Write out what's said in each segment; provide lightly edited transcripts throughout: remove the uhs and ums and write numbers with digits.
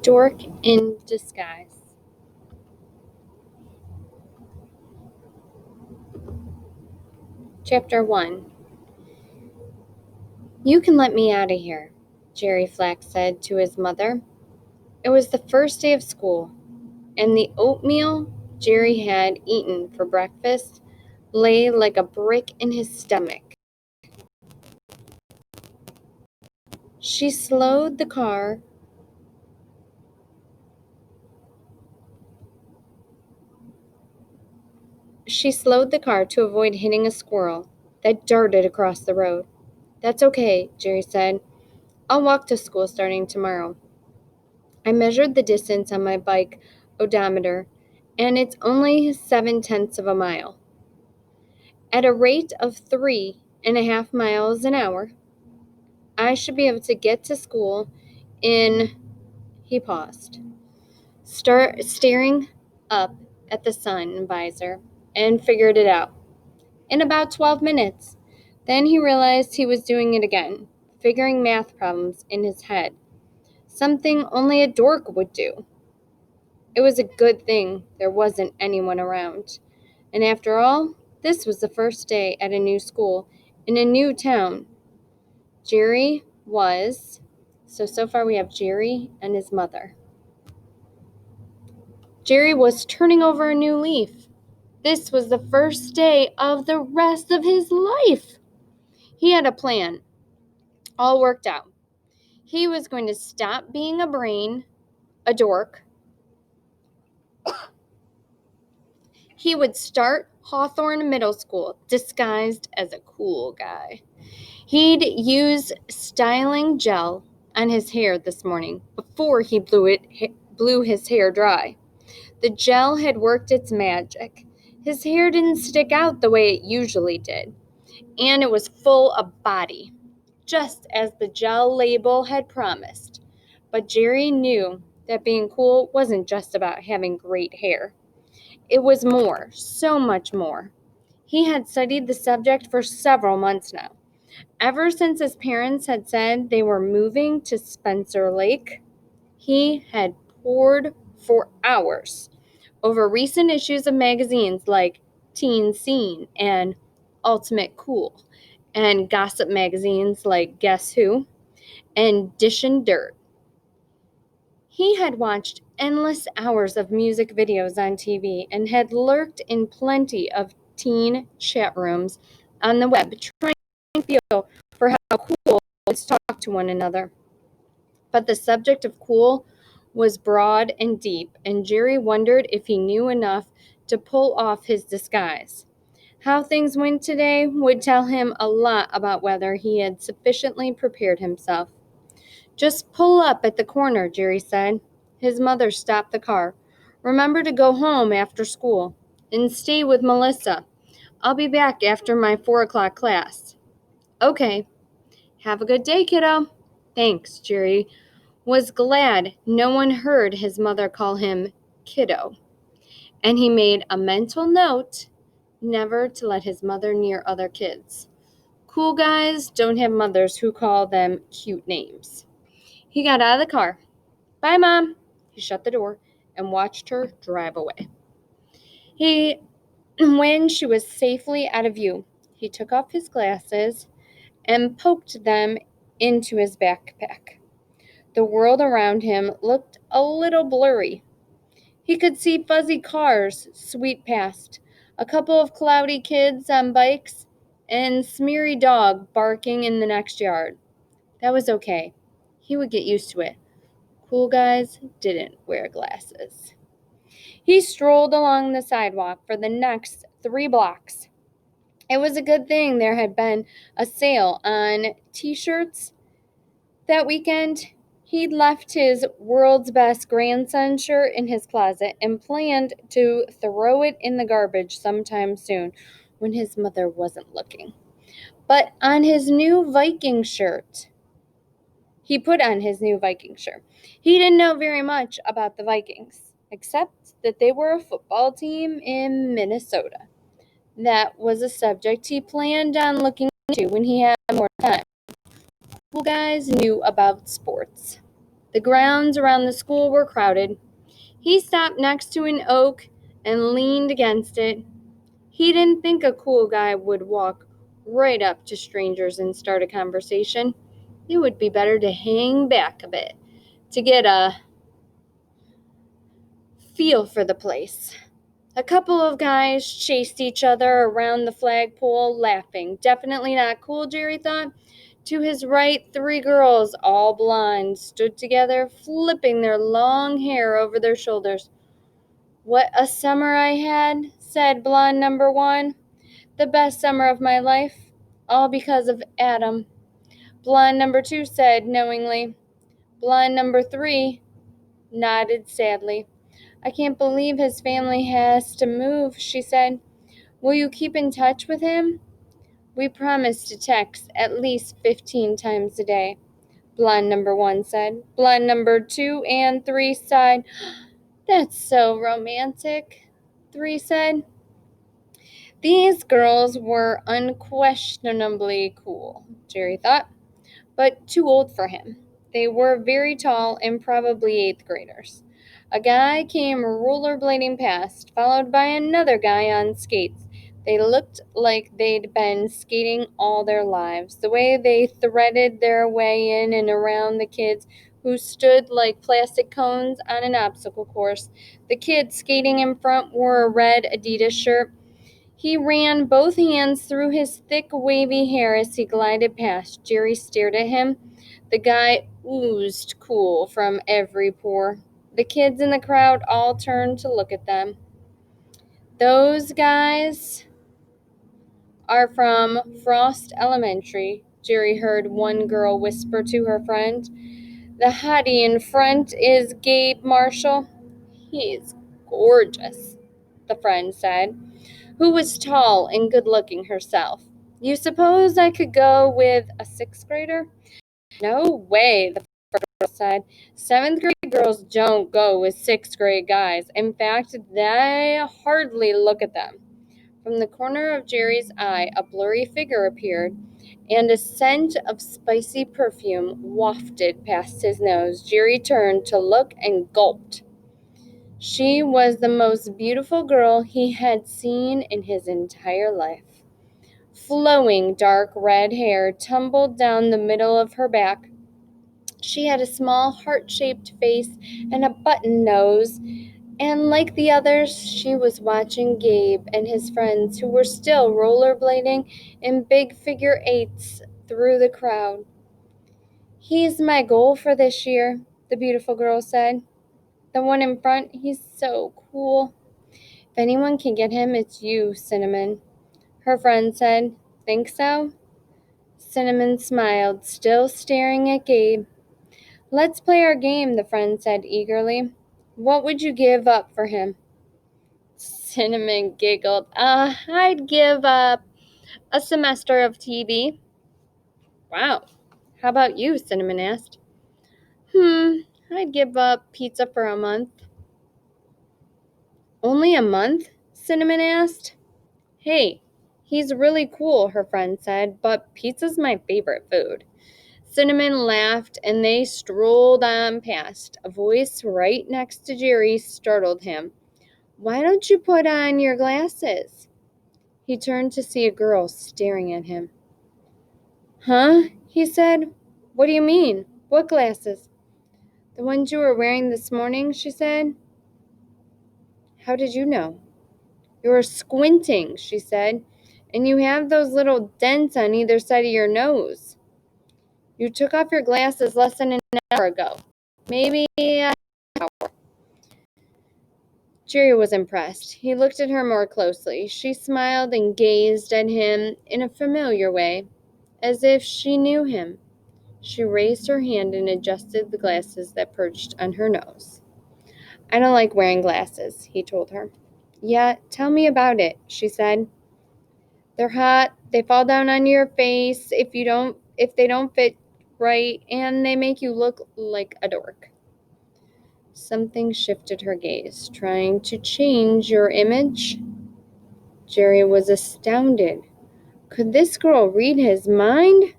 Dork in disguise. Chapter 1. You can let me out of here, Jerry Flack said to his mother. It was the first day of school, and the oatmeal Jerry had eaten for breakfast lay like a brick in his stomach. She slowed the car to avoid hitting a squirrel that darted across the road. That's okay, Jerry said. I'll walk to school starting tomorrow. I measured the distance on my bike odometer, and it's only 7/10 of a mile. At a rate of 3.5 miles an hour, I should be able to get to school in. He paused, staring up at the sun visor, and figured it out. In about 12 minutes. Then he realized he was doing it again, figuring math problems in his head. Something only a dork would do. It was a good thing there wasn't anyone around. And after all, this was the first day at a new school in a new town. Jerry was. So far we have Jerry and his mother. Jerry was turning over a new leaf. This was the first day of the rest of his life. He had a plan, all worked out. He was going to stop being a brain, a dork. He would start Hawthorne Middle School disguised as a cool guy. He'd use styling gel on his hair this morning before he blew his hair dry. The gel had worked its magic. His hair didn't stick out the way it usually did, and it was full of body, just as the gel label had promised. But Jerry knew that being cool wasn't just about having great hair. It was more, so much more. He had studied the subject for several months now. Ever since his parents had said they were moving to Spencer Lake, he had pored for hours over recent issues of magazines like Teen Scene and Ultimate Cool, and gossip magazines like Guess Who and Dish and Dirt. He had watched endless hours of music videos on TV and had lurked in plenty of teen chat rooms on the web, trying to feel for how cool kids talk to one another. But the subject of cool was broad and deep, and Jerry wondered if he knew enough to pull off his disguise. How things went today would tell him a lot about whether he had sufficiently prepared himself. Just pull up at the corner, Jerry said. His mother stopped the car. Remember to go home after school and stay with Melissa. I'll be back after my 4 o'clock class. Okay. Have a good day, kiddo. Thanks, Jerry was glad no one heard his mother call him kiddo. And he made a mental note never to let his mother near other kids. Cool guys don't have mothers who call them cute names. He got out of the car. Bye, Mom. He shut the door and watched her drive away. When she was safely out of view, he took off his glasses and poked them into his backpack. The world around him looked a little blurry. He could see fuzzy cars sweep past, a couple of cloudy kids on bikes, and smeary dog barking in the next yard. That was okay. He would get used to it. Cool guys didn't wear glasses. He strolled along the sidewalk for the next 3 blocks. It was a good thing there had been a sale on t-shirts that weekend. He'd left his world's best grandson shirt in his closet and planned to throw it in the garbage sometime soon when his mother wasn't looking. But on his new Viking shirt, he put on his new Viking shirt. He didn't know very much about the Vikings, except that they were a football team in Minnesota. That was a subject he planned on looking into when he had more time. Cool guys knew about sports. The grounds around the school were crowded. He stopped next to an oak and leaned against it. He didn't think a cool guy would walk right up to strangers and start a conversation. It would be better to hang back a bit to get a feel for the place. A couple of guys chased each other around the flagpole, laughing. Definitely not cool, Jerry thought. To his right, three girls, all blonde, stood together, flipping their long hair over their shoulders. "What a summer I had," said blonde number one. "The best summer of my life, all because of Adam," blonde number two said knowingly. Blonde number three nodded sadly. "I can't believe his family has to move," she said. "Will you keep in touch with him?" "We promise to text at least 15 times a day," blonde number one said. Blonde number two and three sighed. "That's so romantic," three said. These girls were unquestionably cool, Jerry thought, but too old for him. They were very tall and probably eighth graders. A guy came rollerblading past, followed by another guy on skates. They looked like they'd been skating all their lives. The way they threaded their way in and around the kids who stood like plastic cones on an obstacle course. The kid skating in front wore a red Adidas shirt. He ran both hands through his thick, wavy hair as he glided past. Jerry stared at him. The guy oozed cool from every pore. The kids in the crowd all turned to look at them. "Those guys are from Frost Elementary," Jerry heard one girl whisper to her friend. "The hottie in front is Gabe Marshall." "He's gorgeous," the friend said, who was tall and good-looking herself. "You suppose I could go with a sixth grader?" "No way," the girl said. "Seventh grade girls don't go with sixth grade guys. In fact, they hardly look at them." From the corner of Jerry's eye, a blurry figure appeared, and a scent of spicy perfume wafted past his nose. Jerry turned to look and gulped. She was the most beautiful girl he had seen in his entire life. Flowing dark red hair tumbled down the middle of her back. She had a small heart-shaped face and a button nose, and like the others, she was watching Gabe and his friends, who were still rollerblading in big figure eights through the crowd. "He's my goal for this year," the beautiful girl said. "The one in front, he's so cool." "If anyone can get him, it's you, Cinnamon," her friend said. "Think so?" Cinnamon smiled, still staring at Gabe. "Let's play our game," the friend said eagerly. "What would you give up for him?" Cinnamon giggled. I'd give up a semester of TV." "Wow. How about you?" Cinnamon asked. I'd give up pizza for a month." "Only a month?" Cinnamon asked. "Hey, he's really cool," her friend said, "but pizza's my favorite food." Cinnamon laughed, and they strolled on past. A voice right next to Jerry startled him. "Why don't you put on your glasses?" He turned to see a girl staring at him. "Huh?" he said. "What do you mean? What glasses?" "The ones you were wearing this morning," she said. "How did you know?" "You're squinting," she said, "and you have those little dents on either side of your nose. You took off your glasses less than an hour ago. Maybe an hour." Jerry was impressed. He looked at her more closely. She smiled and gazed at him in a familiar way, as if she knew him. She raised her hand and adjusted the glasses that perched on her nose. "I don't like wearing glasses," he told her. "Yeah, tell me about it," she said. "They're hot, they fall down on your face if they don't fit right, and they make you look like a dork." Something shifted her gaze. "Trying to change your image?" Jerry was astounded. Could this girl read his mind?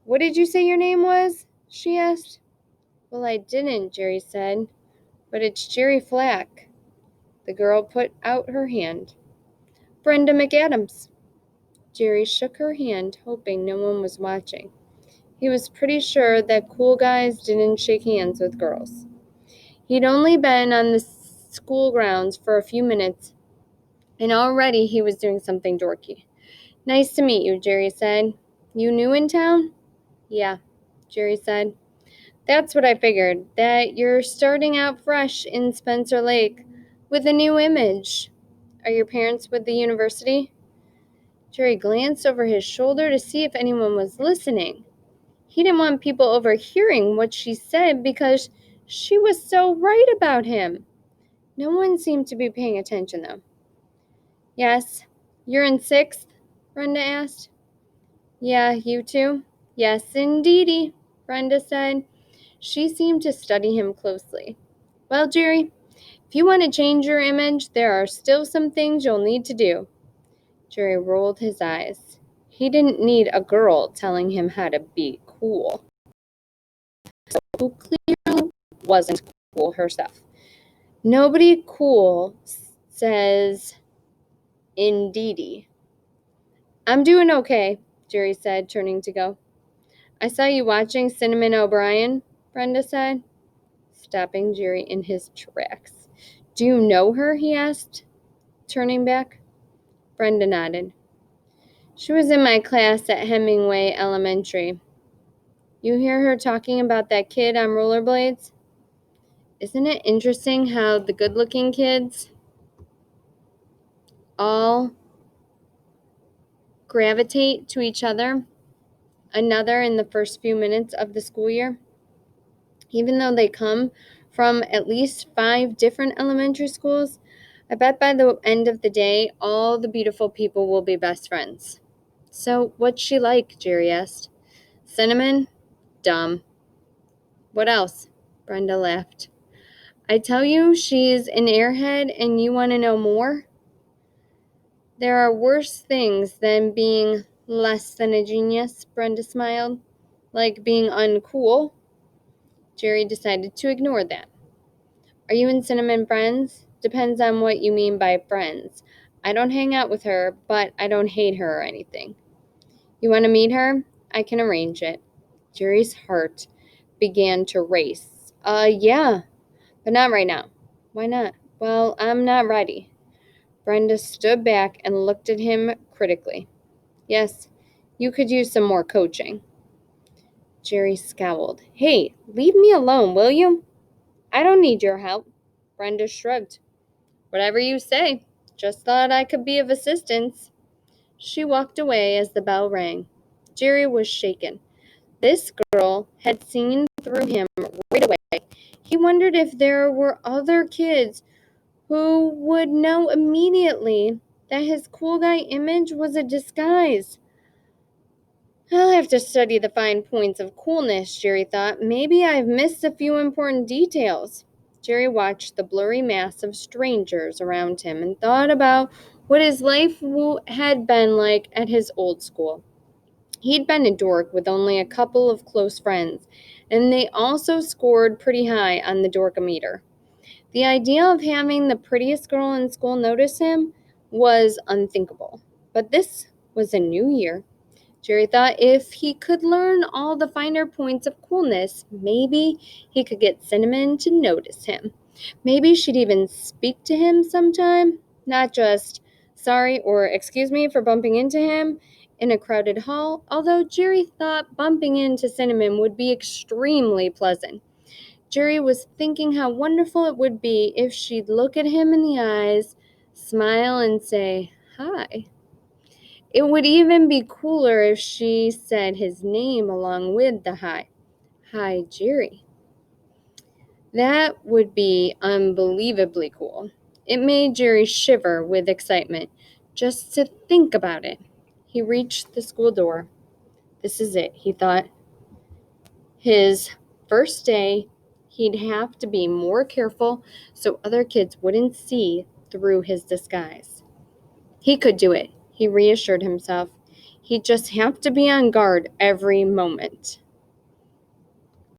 "What did you say your name was?" she asked. Well, I didn't, Jerry said. But it's Jerry Flack. The girl put out her hand. Brenda McAdams. Jerry shook her hand, hoping no one was watching. He was pretty sure that cool guys didn't shake hands with girls. He'd only been on the school grounds for a few minutes, and already he was doing something dorky. Nice to meet you, Jerry said. You new in town? Yeah, Jerry said. That's what I figured, that you're starting out fresh in Spencer Lake with a new image. Are your parents with the university? Jerry glanced over his shoulder to see if anyone was listening. He didn't want people overhearing what she said because she was so right about him. No one seemed to be paying attention, though. Yes. You're in sixth? Brenda asked. Yeah, you too? Yes, indeedy, Brenda said. She seemed to study him closely. Well, Jerry, if you want to change your image, there are still some things you'll need to do. Jerry rolled his eyes. He didn't need a girl telling him how to be cool. So who clearly wasn't cool herself. Nobody cool says indeedy. I'm doing okay, Jerry said, turning to go. I saw you watching Cinnamon O'Brien, Brenda said, stopping Jerry in his tracks. Do you know her? He asked, turning back. Brenda nodded. She was in my class at Hemingway Elementary. You hear her talking about that kid on rollerblades? Isn't it interesting how the good-looking kids all gravitate to each another in the first few minutes of the school year? Even though they come from at least 5 different elementary schools, I bet by the end of the day, all the beautiful people will be best friends. So, what's she like? Jerry asked. Cinnamon? Dumb. What else? Brenda laughed. I tell you, she's an airhead and you want to know more? There are worse things than being less than a genius, Brenda smiled. Like being uncool. Jerry decided to ignore that. Are you and Cinnamon friends? Depends on what you mean by friends. I don't hang out with her, but I don't hate her or anything. You want to meet her? I can arrange it. Jerry's heart began to race. Yeah, but not right now. Why not? Well, I'm not ready. Brenda stood back and looked at him critically. Yes, you could use some more coaching. Jerry scowled. Hey, leave me alone, will you? I don't need your help. Brenda shrugged. Whatever you say. Just thought I could be of assistance. She walked away as the bell rang. Jerry was shaken. This girl had seen through him right away. He wondered if there were other kids who would know immediately that his cool guy image was a disguise. I'll have to study the fine points of coolness, Jerry thought. Maybe I've missed a few important details. Jerry watched the blurry mass of strangers around him and thought about what his life had been like at his old school. He'd been a dork with only a couple of close friends, and they also scored pretty high on the dorkometer. The idea of having the prettiest girl in school notice him was unthinkable. But this was a new year. Jerry thought if he could learn all the finer points of coolness, maybe he could get Cinnamon to notice him. Maybe she'd even speak to him sometime, not just sorry or excuse me for bumping into him in a crowded hall, although Jerry thought bumping into Cinnamon would be extremely pleasant. Jerry was thinking how wonderful it would be if she'd look at him in the eyes, smile, and say, hi. It would even be cooler if she said his name along with the hi. Hi, Jerry. That would be unbelievably cool. It made Jerry shiver with excitement just to think about it. He reached the school door. This is it, he thought. His first day, he'd have to be more careful so other kids wouldn't see through his disguise. He could do it, he reassured himself. He'd just have to be on guard every moment.